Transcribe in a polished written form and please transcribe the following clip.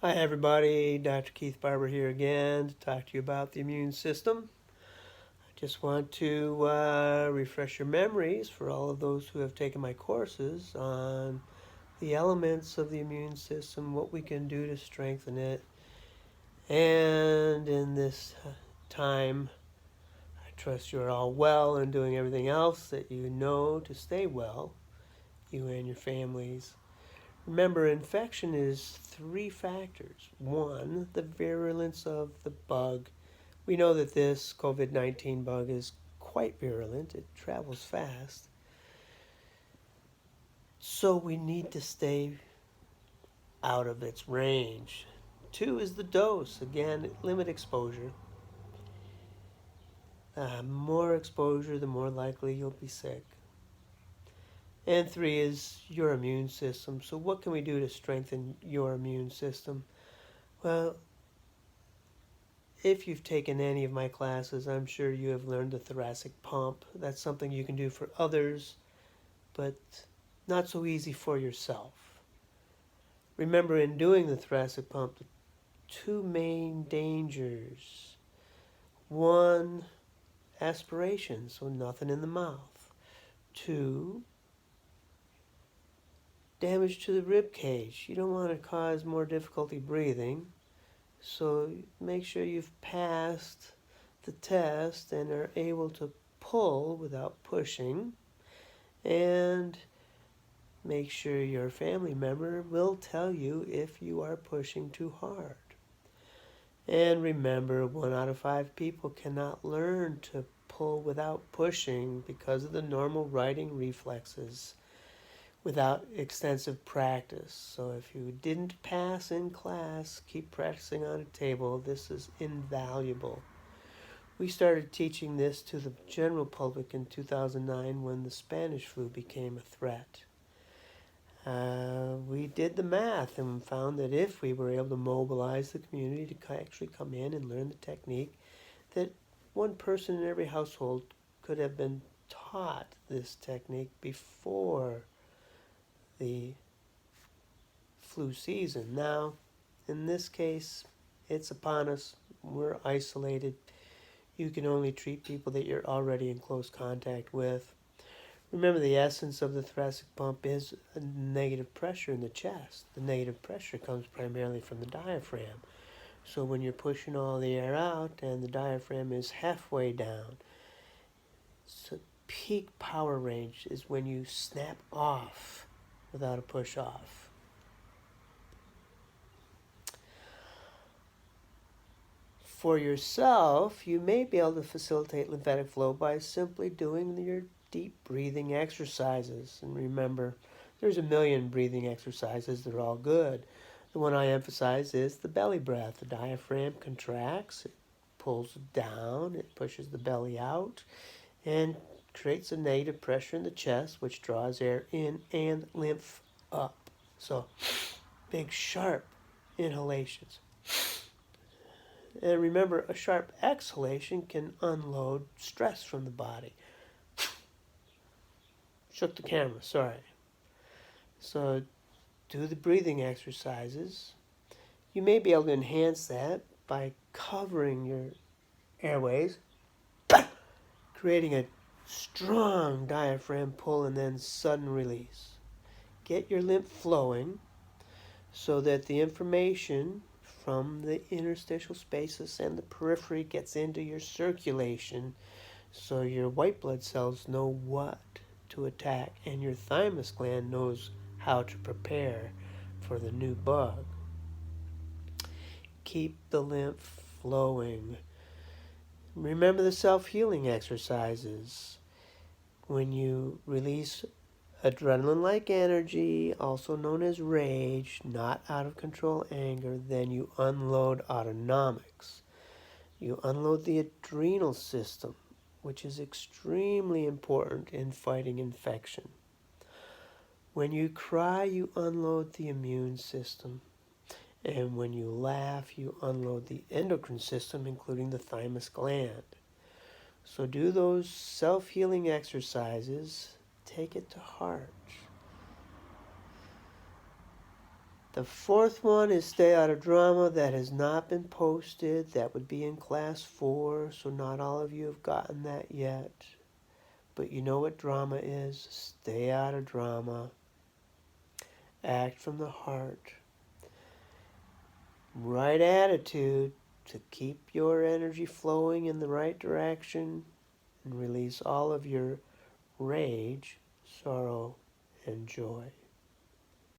Hi everybody, Dr. Keith Barber here again to talk to you about the immune system. I just want to refresh your memories for all of those who have taken my courses on the elements of the immune system, what we can do to strengthen it. And in this time, I trust you're all well and doing everything else that you know to stay well, you and your families. Remember, infection is three factors. One, the virulence of the bug. We know that this COVID-19 bug is quite virulent. It travels fast. So we need to stay out of its range. Two is the dose. Again, limit exposure. More exposure, the more likely you'll be sick. And three is your immune system. So what can we do to strengthen your immune system? Well, if you've taken any of my classes, I'm sure you have learned the thoracic pump. That's something you can do for others, but not so easy for yourself. Remember, in doing the thoracic pump, the two main dangers. One, aspiration, so nothing in the mouth. Two, damage to the rib cage. You don't want to cause more difficulty breathing, so make sure you've passed the test and are able to pull without pushing, and make sure your family member will tell you if you are pushing too hard. And remember, 1 out of 5 people cannot learn to pull without pushing because of the normal writing reflexes without extensive practice. So if you didn't pass in class, keep practicing on a table. This is invaluable. We started teaching this to the general public in 2009 when the Spanish flu became a threat. We did the math and found that if we were able to mobilize the community to actually come in and learn the technique, that one person in every household could have been taught this technique before the flu season. Now, in this case, it's upon us. We're isolated. You can only treat people that you're already in close contact with. Remember, the essence of the thoracic pump is a negative pressure in the chest. The negative pressure comes primarily from the diaphragm. So when you're pushing all the air out and the diaphragm is halfway down, so peak power range is when you snap off without a push off. For yourself, you may be able to facilitate lymphatic flow by simply doing your deep breathing exercises. And remember, there's a million breathing exercises. They're all good. The one I emphasize is the belly breath. The diaphragm contracts, it pulls down, it pushes the belly out, and creates a negative pressure in the chest, which draws air in and lymph up. So, big, sharp inhalations. And remember, a sharp exhalation can unload stress from the body. Shook the camera, sorry. So do the breathing exercises. You may be able to enhance that by covering your airways, creating a strong diaphragm pull and then sudden release. Get your lymph flowing so that the information from the interstitial spaces and the periphery gets into your circulation, so your white blood cells know what to attack and your thymus gland knows how to prepare for the new bug. Keep the lymph flowing. Remember the self-healing exercises. When you release adrenaline-like energy, also known as rage, not out of control anger, then you unload autonomics. You unload the adrenal system, which is extremely important in fighting infection. When you cry, you unload the immune system. And when you laugh, you unload the endocrine system, including the thymus gland. So do those self-healing exercises. Take it to heart. The fourth one is stay out of drama. That has not been posted. That would be in class 4, so not all of you have gotten that yet. But you know what drama is. Stay out of drama. Act from the heart. Right attitude to keep your energy flowing in the right direction and release all of your rage, sorrow, and joy.